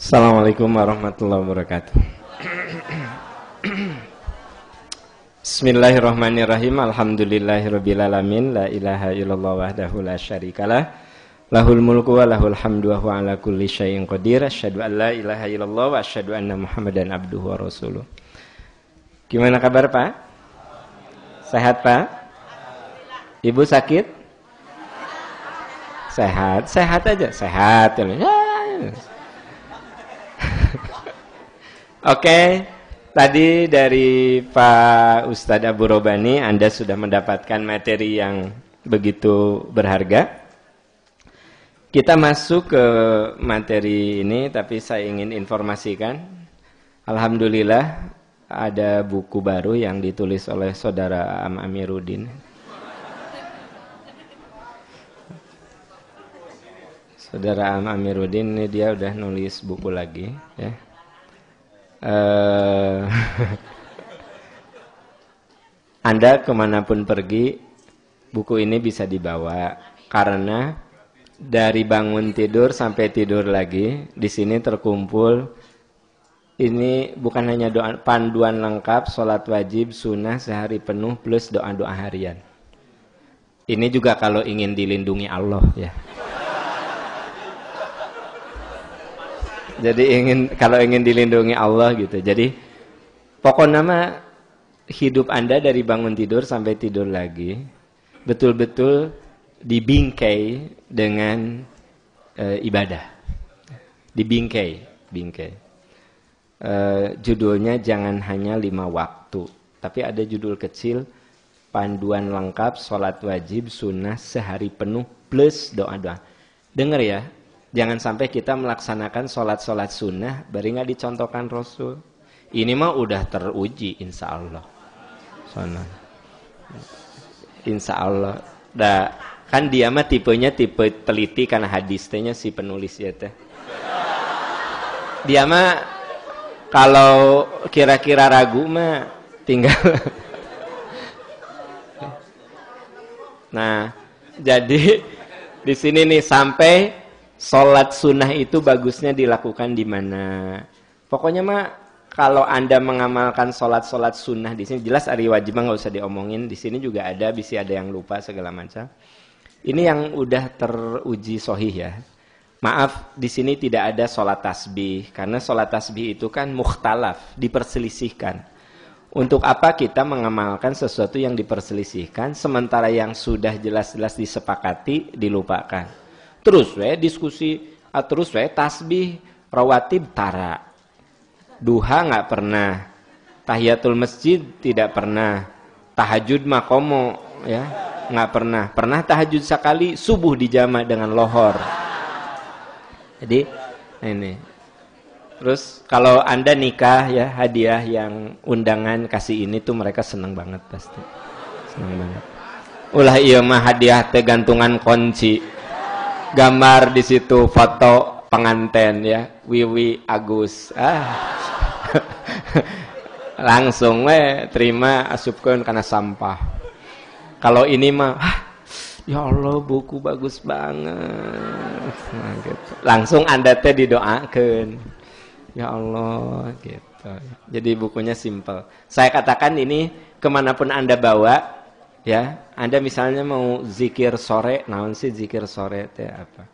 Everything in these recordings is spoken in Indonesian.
Assalamualaikum warahmatullahi wabarakatuh. Bismillahirrahmanirrahim. Alhamdulillahirrabbilalamin. La ilaha illallah wahdahu la syarikalah. Lahul mulku wa lahul hamdu wa huwa ala kulli syai'in qadir. Asyhadu an la ilaha illallah wa asyhadu anna Muhammadan abduhu wa rasuluh. Gimana kabar, Pak? Sehat, Pak? Ibu sakit? Sehat, sehat aja, sehat. Oke, tadi dari Pak Ustadz Abu Robani Anda sudah mendapatkan materi yang begitu berharga. Kita masuk ke materi ini, tapi saya ingin informasikan, alhamdulillah ada buku baru yang ditulis oleh Saudara Am Amiruddin. Saudara Am Amiruddin ini dia udah nulis buku lagi, ya. Anda kemanapun pergi, buku ini bisa dibawa karena dari bangun tidur sampai tidur lagi di sini terkumpul. Ini bukan hanya doa, panduan lengkap, sholat wajib, sunnah sehari penuh plus doa-doa harian. Ini juga kalau ingin dilindungi Allah, ya. Jadi kalau ingin dilindungi Allah gitu. Jadi pokoknya mah hidup Anda dari bangun tidur sampai tidur lagi betul-betul dibingkai dengan ibadah. Dibingkai. Judulnya jangan hanya 5 waktu, tapi ada judul kecil panduan lengkap sholat wajib sunnah sehari penuh plus doa-doa. Dengar ya. Jangan sampai kita melaksanakan sholat-sholat sunnah bari nggak dicontohkan Rasul. Ini mah udah teruji insya Allah. Soalnya, insya Allah. Kan dia mah tipenya tipe teliti karena hadisnya si penulis ya teh. Dia mah kalau kira-kira ragu mah tinggal. Nah, jadi di sini nih sampai sholat sunnah itu bagusnya dilakukan di mana? Pokoknya mah kalau Anda mengamalkan sholat sunnah di sini jelas hari wajib nggak usah diomongin. Di sini juga ada, bisa ada yang lupa segala macam. Ini yang udah teruji sahih ya. Maaf, di sini tidak ada sholat tasbih karena sholat tasbih itu kan mukhtalaf, diperselisihkan. Untuk apa kita mengamalkan sesuatu yang diperselisihkan sementara yang sudah jelas-jelas disepakati dilupakan? Terus diskusi, terus tasbih, rawatib tara. Duha nggak pernah. Tahiyatul masjid tidak pernah. Tahajud makomo ya, nggak pernah. Pernah tahajud sekali subuh dijama dengan lohor. Jadi ini. Terus kalau Anda nikah ya, hadiah yang undangan kasih ini tuh mereka senang banget pasti. Senang banget. Ulah iya mah hadiah teh gantungan kunci. Gambar di situ foto pengantin ya, Wiwi Agus. Langsung terima asupkeun kana sampah. Kalau ini mah ya Allah buku bagus banget. Nah, gitu. Langsung Anda teh didoakeun. Ya Allah gitu. Jadi bukunya simple. Saya katakan ini kemanapun Anda bawa ya, Anda misalnya mau zikir sore, naon sih zikir sore teh apa?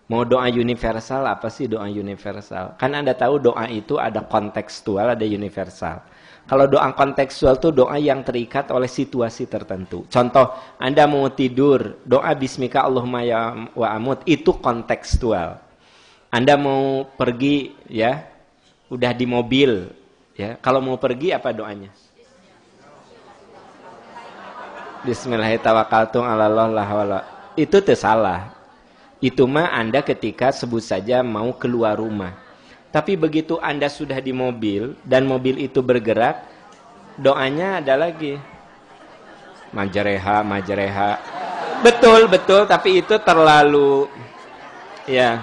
Mau doa universal, apa sih doa universal? Kan Anda tahu doa itu ada kontekstual, ada universal. Kalau doa kontekstual itu doa yang terikat oleh situasi tertentu. Contoh, Anda mau tidur, doa bismika Allahumma ya wa amut, itu kontekstual. Anda mau pergi ya, udah di mobil ya, kalau mau pergi apa doanya? Bismillahirrahmanirrahim. Itu salah. Itu mah Anda ketika sebut saja mau keluar rumah. Tapi begitu Anda sudah di mobil dan mobil itu bergerak, doanya ada lagi. Majreha. Betul, tapi itu terlalu ya.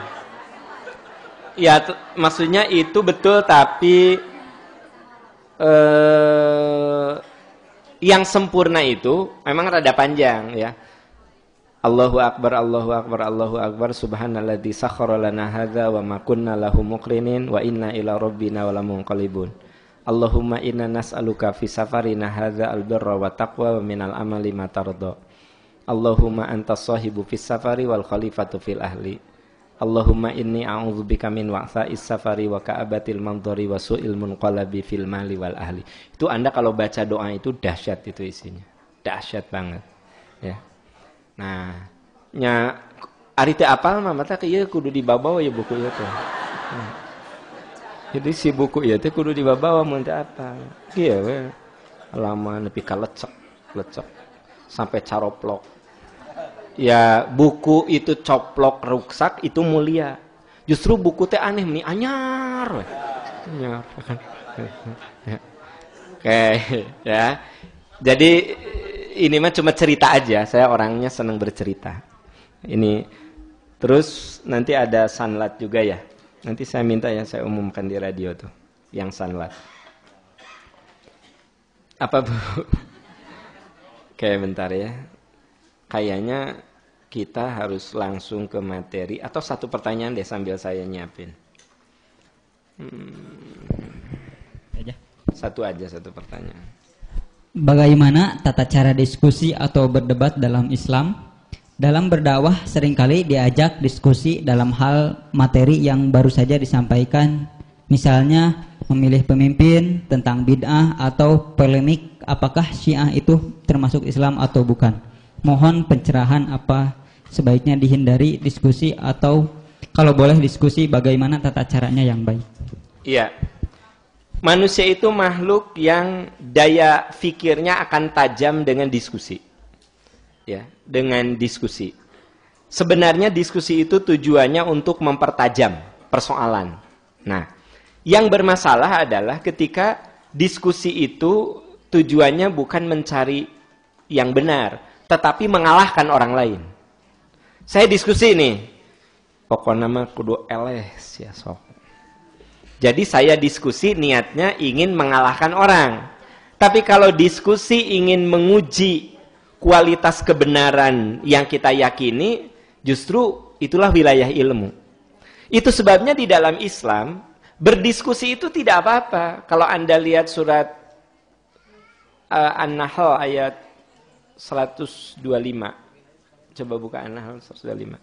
Ya, maksudnya itu betul tapi yang sempurna itu memang rada panjang ya. Allahu akbar, Allahu akbar, Allahu akbar, subhanalladzi sakhkhara lana hadza wa ma kunna lahu muqrinin wa inna ila rabbina lamunqalibun. Allahumma inna nas'aluka fi safarina hadza albirra wa taqwa wa minal amali ma tarda. Allahumma antas sahibu fis safari wal khalifatu fil ahli. Allahumma inni a'udzubika min wa'tha'is safari wa ka'abatil mandhari wa su'il munqalabi fil mali wal ahli. Itu Anda kalau baca doa itu dahsyat itu isinya. Dahsyat banget. Ya. Nah, nya ari teh apal mah mata ieu kudu dibawa ya buku ieu teh. Jadi si buku ieu teh kudu dibawa mun teh apal. Kieu we. Lama nepi ka lecek sampai caroplok. Ya buku itu coplok rusak itu mulia. Justru buku teh aneh nih anyar. Anyar kan. Oke, ya. Jadi ini mah cuma cerita aja. Saya orangnya senang bercerita. Ini terus nanti ada sanlat juga ya. Nanti saya minta ya saya umumkan di radio tuh yang sanlat. Apa Bu? Oke, bentar ya. Kayaknya kita harus langsung ke materi atau satu pertanyaan deh sambil saya nyiapin. Satu pertanyaan. Bagaimana tata cara diskusi atau berdebat dalam Islam? Dalam berdakwah seringkali diajak diskusi dalam hal materi yang baru saja disampaikan. Misalnya memilih pemimpin, tentang bid'ah atau polemik apakah Syiah itu termasuk Islam atau bukan. Mohon pencerahan apa sebaiknya dihindari diskusi atau kalau boleh diskusi bagaimana tata caranya yang baik. Iya. Manusia itu makhluk yang daya fikirnya akan tajam dengan diskusi. Ya, dengan diskusi. Sebenarnya diskusi itu tujuannya untuk mempertajam persoalan. Nah, yang bermasalah adalah ketika diskusi itu tujuannya bukan mencari yang benar, tetapi mengalahkan orang lain. Saya diskusi nih, pokoknya mah kudu eles ya sok. Jadi saya diskusi niatnya ingin mengalahkan orang. Tapi kalau diskusi ingin menguji kualitas kebenaran yang kita yakini, justru itulah wilayah ilmu. Itu sebabnya di dalam Islam, berdiskusi itu tidak apa-apa. Kalau Anda lihat surat An-Nahl ayat 125. Coba buka An-Nahl 125.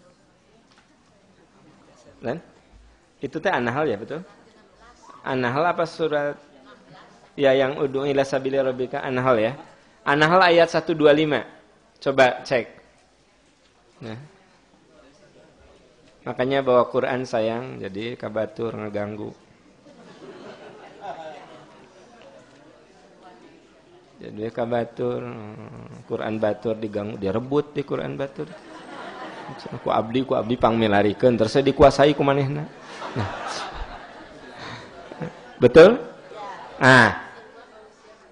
Dan? Itu teh An-Nahl ya, betul? An-Nahl apa surat ya yang ud'u ila sabili rabbika? An-Nahl ya. An-Nahl ayat 125. Coba cek. Nah. Makanya bawa Quran sayang, jadi kabatur ngeganggu. Jadi kabatur, Quran batur diganggu, direbut di Quran batur. Ku abdi pangmilarikeun, terus dikuasai ku manehna. Nah. Betul? Nah,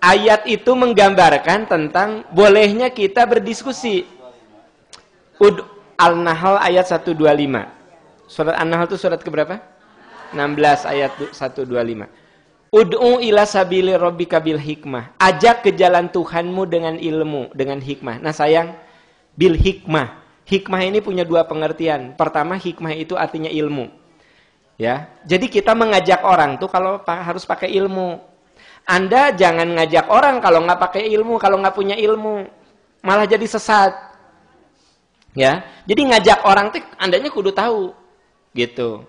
ayat itu menggambarkan tentang bolehnya kita berdiskusi. Al-Nahl ayat 125. Surat An-Nahl itu surat keberapa? 16 ayat 125. Ud'u ila sabili rabbika bil hikmah. Ajak ke jalan Tuhanmu dengan ilmu, dengan hikmah. Nah sayang, bil hikmah. Hikmah ini punya dua pengertian. Pertama, hikmah itu artinya ilmu. Ya, jadi kita mengajak orang tuh kalau harus pakai ilmu. Anda jangan ngajak orang kalau nggak pakai ilmu, kalau nggak punya ilmu, malah jadi sesat. Ya, jadi ngajak orang tuh Andanya kudu tahu, gitu.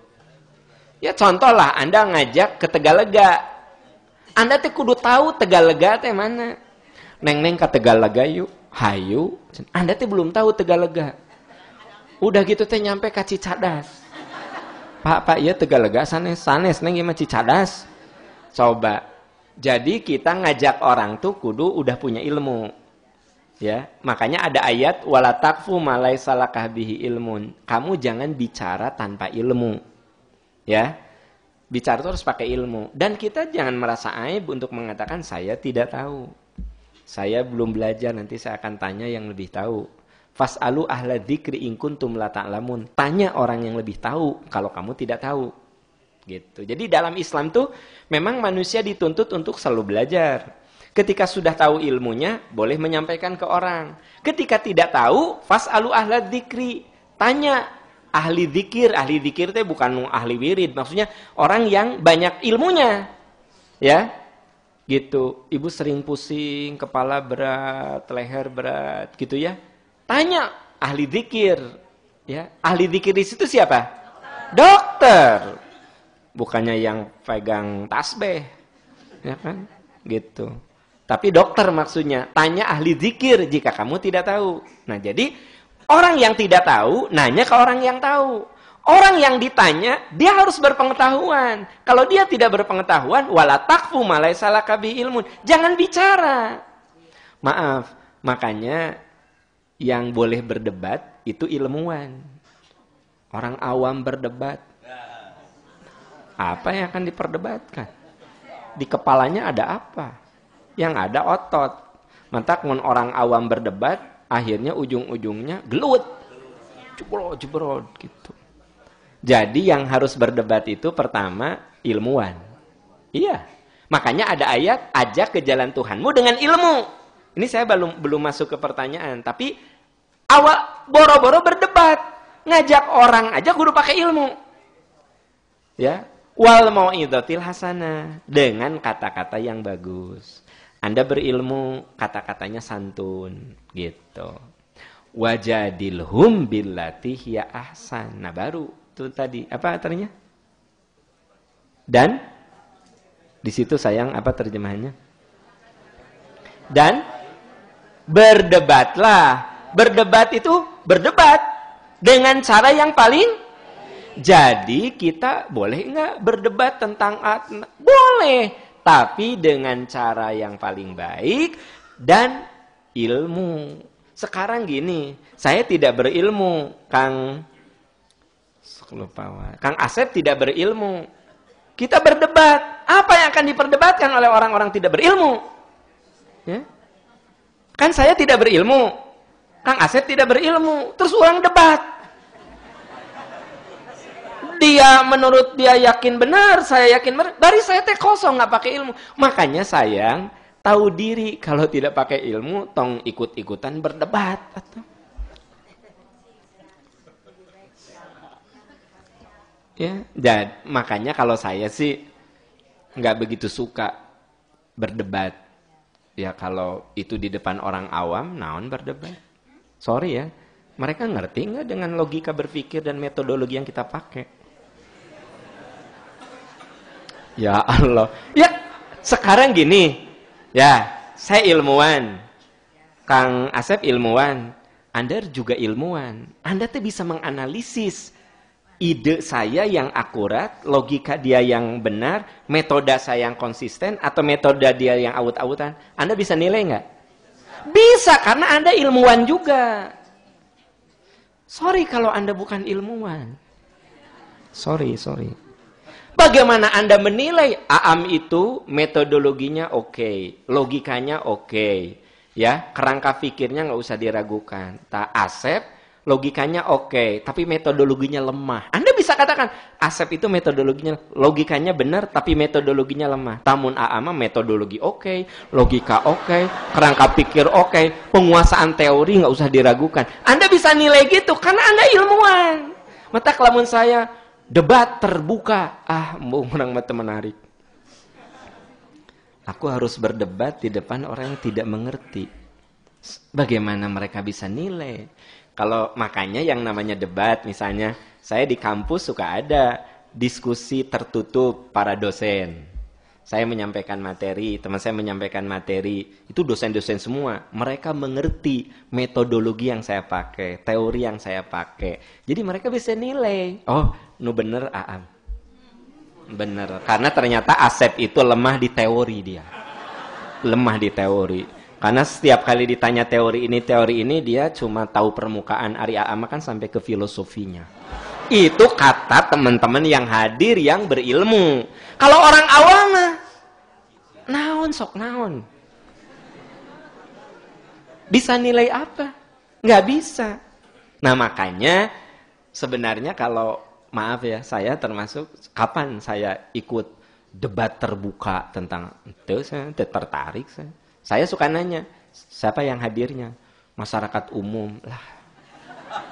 Ya contoh lah, Anda ngajak ke Tegalega, Anda tuh kudu tahu Tegalega teh mana. Neng ke Tegalega yuk, hayu. Anda tuh belum tahu Tegalega. Udah gitu teh nyampe ka Cicadas. Pak, iya Tegalega sanes neng gimana Cicadas. Coba. Jadi kita ngajak orang tuh kudu udah punya ilmu. Ya, makanya ada ayat wala taqfu ma laisa lakah bihi ilmun. Kamu jangan bicara tanpa ilmu. Ya. Bicara itu harus pakai ilmu dan kita jangan merasa aib untuk mengatakan saya tidak tahu. Saya belum belajar, nanti saya akan tanya yang lebih tahu. Fas'alu ahla dzikri in kuntum la ta'lamun. Tanya orang yang lebih tahu kalau kamu tidak tahu. Gitu. Jadi dalam Islam tuh memang manusia dituntut untuk selalu belajar. Ketika sudah tahu ilmunya, boleh menyampaikan ke orang. Ketika tidak tahu, fas'alu ahla dzikri. Tanya ahli dzikir. Ahli dzikir itu bukan ahli wirid. Maksudnya orang yang banyak ilmunya. Ya, gitu. Ibu sering pusing, kepala berat, leher berat, gitu ya. Tanya ahli dzikir. Ya, ahli dzikir di situ siapa? Dokter. Bukannya yang pegang tasbih. Ya kan? Gitu. Tapi dokter maksudnya, tanya ahli zikir jika kamu tidak tahu. Nah, jadi orang yang tidak tahu nanya ke orang yang tahu. Orang yang ditanya, dia harus berpengetahuan. Kalau dia tidak berpengetahuan, wala taqfu ma laysa laka bihi ilmun. Jangan bicara. Maaf, makanya yang boleh berdebat itu ilmuwan. Orang awam berdebat. Apa yang akan diperdebatkan? Di kepalanya ada apa? Yang ada otot. Mantakmun orang awam berdebat, akhirnya ujung-ujungnya gelut. Jebrot gitu. Jadi yang harus berdebat itu pertama ilmuwan. Iya. Makanya ada ayat, ajak ke jalan Tuhanmu dengan ilmu. Ini saya belum masuk ke pertanyaan, tapi awal boro-boro berdebat, ngajak orang aja kudu pakai ilmu. Ya. Wal mau'izatil hasanah, dengan kata-kata yang bagus. Anda berilmu, kata-katanya santun, gitu. Wajadilhum billati hiya ahsan. Nah, baru itu tadi apa artinya? Dan di situ sayang apa terjemahannya? Dan berdebatlah. Berdebat itu berdebat dengan cara yang paling. Jadi kita boleh nggak berdebat tentang boleh, tapi dengan cara yang paling baik dan ilmu. Sekarang gini, saya tidak berilmu, Kang Asep tidak berilmu. Kita berdebat. Apa yang akan diperdebatkan oleh orang-orang tidak berilmu? Ya? Kan saya tidak berilmu, Kang Asep tidak berilmu, terus orang debat. Dia menurut dia yakin benar, saya yakin benar. Dari saya teh kosong nggak pakai ilmu. Makanya sayang tahu diri kalau tidak pakai ilmu, tong ikut-ikutan berdebat. Ya, dan makanya kalau saya sih nggak begitu suka berdebat. Ya kalau itu di depan orang awam, naon berdebat. Sorry ya, mereka ngerti nggak dengan logika berpikir dan metodologi yang kita pakai? Ya Allah. Ya, sekarang gini. Ya, saya ilmuwan. Kang Asep ilmuwan. Anda juga ilmuwan. Anda tuh bisa menganalisis ide saya yang akurat, logika dia yang benar, metode saya yang konsisten, atau metode dia yang awut-awutan. Anda bisa nilai nggak? Bisa, karena Anda ilmuwan juga. Sorry kalau Anda bukan ilmuwan. Sorry. Bagaimana Anda menilai? Aam itu metodologinya oke, logikanya oke, ya, kerangka pikirnya nggak usah diragukan. Asep logikanya oke, tapi metodologinya lemah. Anda bisa katakan Asep itu metodologinya, logikanya benar, tapi metodologinya lemah. Tamun Aam metodologi oke, logika oke, kerangka pikir oke, penguasaan teori nggak usah diragukan. Anda bisa nilai gitu karena Anda ilmuwan. Mata kelamun saya debat terbuka, menang mata menarik. Aku harus berdebat di depan orang yang tidak mengerti. Bagaimana mereka bisa nilai? Kalau makanya yang namanya debat, misalnya saya di kampus suka ada diskusi tertutup para dosen. Saya menyampaikan materi, teman saya menyampaikan materi, itu dosen-dosen semua. Mereka mengerti metodologi yang saya pakai, teori yang saya pakai. Jadi mereka bisa nilai, oh, nu bener Aam. Bener, karena ternyata Asep itu lemah di teori dia. Lemah di teori. Karena setiap kali ditanya teori ini, dia cuma tahu permukaan. Ari Aam kan sampai ke filosofinya. Itu kata teman-teman yang hadir yang berilmu. Kalau orang awam mah naon. Bisa nilai apa? Nggak bisa. Nah makanya sebenarnya kalau maaf ya, saya termasuk kapan saya ikut debat terbuka tentang itu, saya tertarik saya. Saya suka nanya, siapa yang hadirnya? Masyarakat umum. Lah,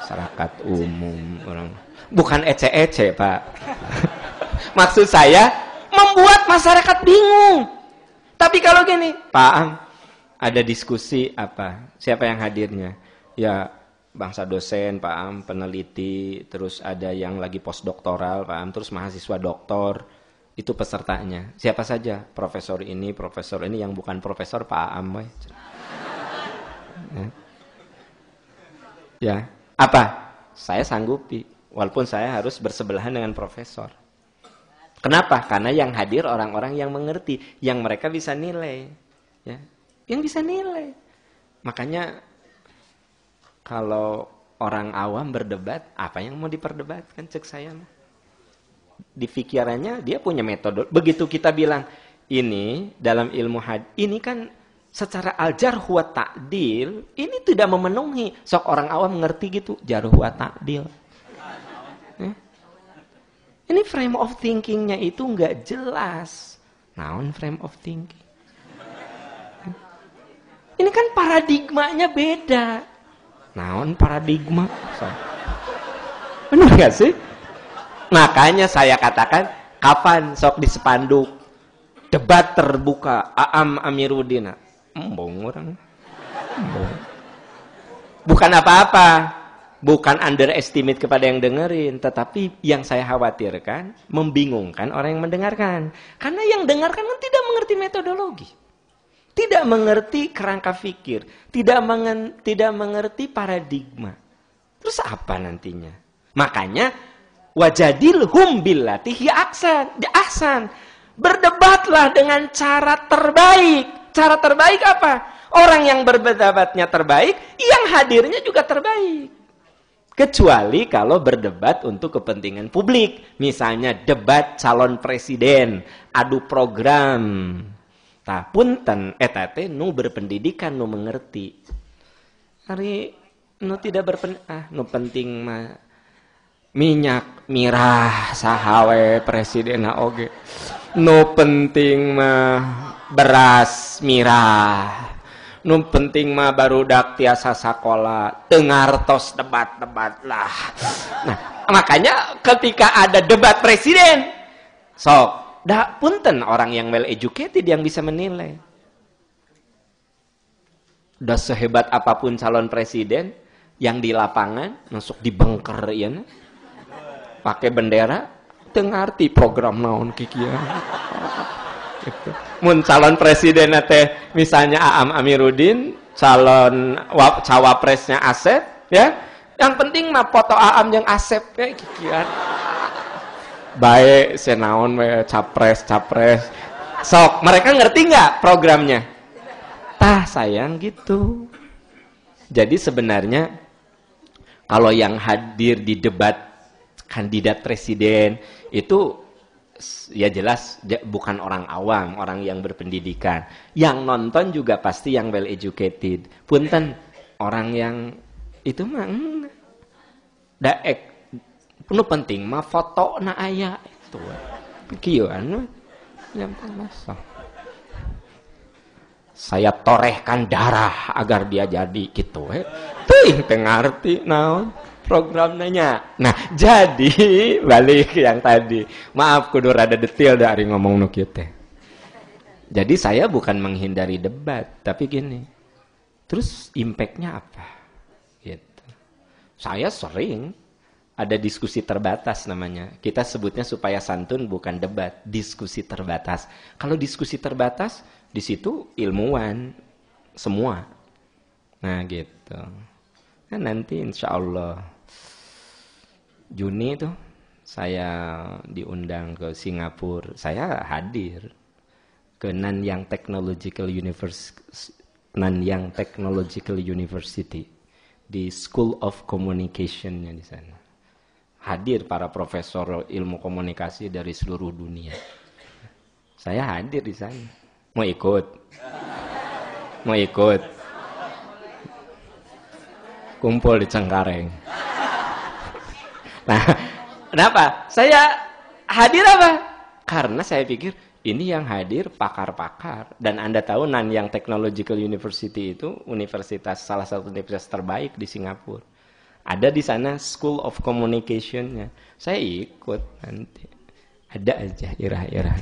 masyarakat umum. Orang bukan ece-ece, Pak. Maksud saya, membuat masyarakat bingung. Tapi kalau gini, Pak Am, ada diskusi apa? Siapa yang hadirnya? Ya, bangsa dosen, Pak Am, peneliti, terus ada yang lagi postdoktoral, Pak Am, terus mahasiswa doktor. Itu pesertanya. Siapa saja? Profesor ini, yang bukan profesor, Pak Am. Ya, apa? Saya sanggupi, walaupun saya harus bersebelahan dengan profesor. Kenapa? Karena yang hadir orang-orang yang mengerti, yang mereka bisa nilai, ya, yang bisa nilai. Makanya kalau orang awam berdebat, apa yang mau diperdebatkan? Cek saya mah. Di pikirannya dia punya metode. Begitu kita bilang ini dalam ilmu hadis, ini kan secara al-jarh wa ta'dil, ini tidak memenuhi. Sok orang awam mengerti gitu, jarh wa ta'dil. Ini frame of thinking-nya itu nggak jelas. Naon frame of thinking? Ini kan paradigmanya beda. Naon paradigma? Benar nggak sih? Makanya saya katakan, kapan sok di spanduk debat terbuka Aam Amiruddin? Embong orang. Embong. Bukan apa-apa. Bukan underestimate kepada yang dengerin, tetapi yang saya khawatirkan membingungkan orang yang mendengarkan. Karena yang dengarkan kan tidak mengerti metodologi, tidak mengerti kerangka fikir, tidak mengerti paradigma. Terus apa nantinya? Makanya wajadilhum billati hiya ahsan. Berdebatlah dengan cara terbaik. Cara terbaik apa? Orang yang berdebatnya terbaik, yang hadirnya juga terbaik. Kecuali kalau berdebat untuk kepentingan publik. Misalnya debat calon presiden, adu program. Tah punten eta teh nu berpendidikan, nu mengerti. Hari nu tidak nu penting mah minyak mirah sahawe presiden oge. Nu penting mah beras mirah. Nu penting mah barudak tiasa sakola, tengartos debat-debat lah. Nah, makanya ketika ada debat presiden, sok, dah punten orang yang well educated yang bisa menilai. Udah sehebat apapun calon presiden, yang di lapangan masuk di bunker ya, pakai bendera, tengarti program naon kikian. Gitu. Mun calon presiden teh misalnya Aam Amiruddin, calon cawapresnya Asep, ya. Yang penting mah foto Aam yang Asep kayak kikian. Baik senaon we capres. Sok, mereka ngerti nggak programnya? Tah sayang gitu. Jadi sebenarnya kalau yang hadir di debat kandidat presiden itu ya jelas bukan orang awam, orang yang berpendidikan. Yang nonton juga pasti yang well educated. Punten orang yang itu mah penuh penting mah foto na aya itu. Kieuan yang masa. Saya torehkan darah agar dia jadi gitu. Teuing teu ngarti naon programnya. Nah, jadi balik yang tadi. Maaf kudu rada detail dari ngomong nu kieu teh. Jadi saya bukan menghindari debat, tapi gini. Terus impact-nya apa? Gitu. Saya sering ada diskusi terbatas namanya. Kita sebutnya supaya santun bukan debat, diskusi terbatas. Kalau diskusi terbatas, di situ ilmuwan semua. Nah, gitu. Nah, nanti insya Allah Juni tuh saya diundang ke Singapura. Saya hadir ke Nanyang Technological University di School of Communication-nya di sana. Hadir para profesor ilmu komunikasi dari seluruh dunia. Saya hadir di sana. Mau ikut? Mau ikut? Kumpul di Cengkareng. Nah, kenapa? Saya hadir apa? Karena saya pikir Ini yang hadir pakar-pakar. Dan Anda tahu Nanyang Technological University itu salah satu universitas terbaik di Singapura. Ada di sana School of Communication-nya. Saya ikut nanti. Ada aja irah-irah.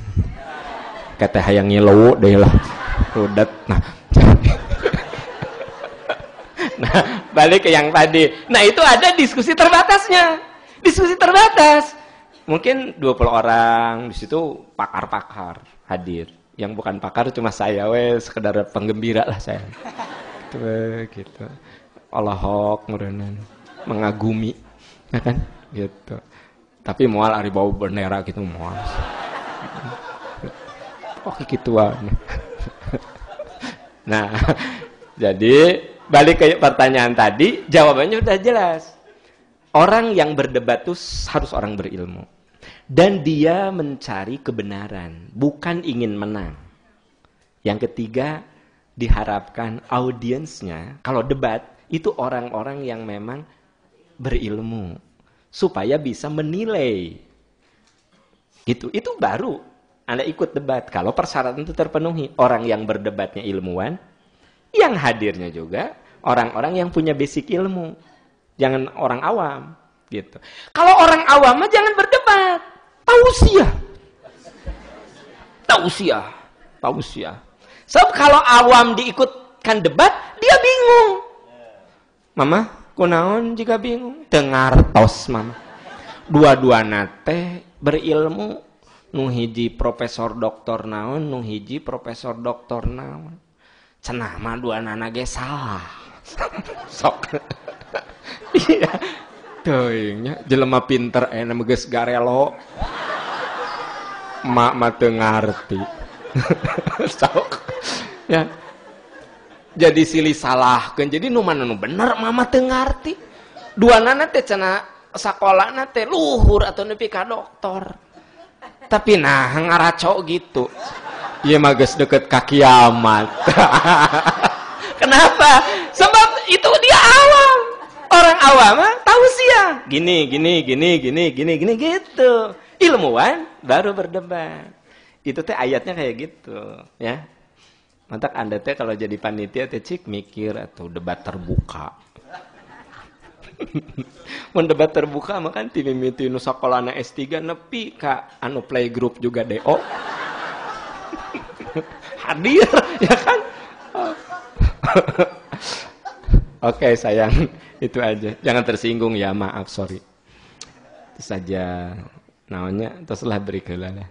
Kata hayang ngilewu deh lah. Rudet. Nah, balik ke yang tadi. Nah, itu ada diskusi terbatasnya. Diskusi terbatas. Mungkin 20 orang, di situ pakar-pakar hadir. Yang bukan pakar cuma saya, sekedar penggembira lah saya. Gitu. Allahok merenan, mengagumi, ya kan? Gitu. Tapi mual ari bau bendera gitu mual. Oke gituan. Nah, jadi balik ke pertanyaan tadi, jawabannya udah jelas. Orang yang berdebat itu harus orang berilmu. Dan dia mencari kebenaran, bukan ingin menang. Yang ketiga, diharapkan audiensnya, kalau debat, itu orang-orang yang memang berilmu. Supaya bisa menilai. Gitu. Itu baru Anda ikut debat. Kalau persyaratan itu terpenuhi. Orang yang berdebatnya ilmuwan, yang hadirnya juga orang-orang yang punya basic ilmu. Jangan orang awam. Gitu. Kalau orang awam mah jangan berdebat. Tausiah. Sebab kalau awam diikutkan debat, dia bingung. Mama, kunaon jika bingung? Dengartos, mama. Dua-dua nate berilmu, nu hiji profesor doktor naon, nu hiji profesor doktor naon. Cenah mah dua nana ge salah. Sok. Iya. Teuingnya jelema pinter nama geus garelo. Mak mah teu ngarti. Sok. Ya. Jadi silih salahkeun. Jadi nu mana nu bener mama teu ngarti. Duanana teh cenah sakolana teh luhur atau nepi ka doktor. Tapi nah ngaraco gitu. Ieu mah geus deukeut ka kiamat. Kenapa? Sebab itu dia awam. Orang awam tahu sia. Gini gitu. Ilmuwan baru berdebat. Itu teh ayatnya kayak gitu, ya. Mantap Anda teh kalau jadi panitia teh cik mikir atau debat terbuka. Mun debat terbuka mah kan ti mimiti nu sakolana S3 nepi ka anu playgroup juga DO. Hadir, ya kan? Oke, sayang, itu aja. Jangan tersinggung ya, maaf, sorry. Itu saja. Namanya, teruslah beri kelala.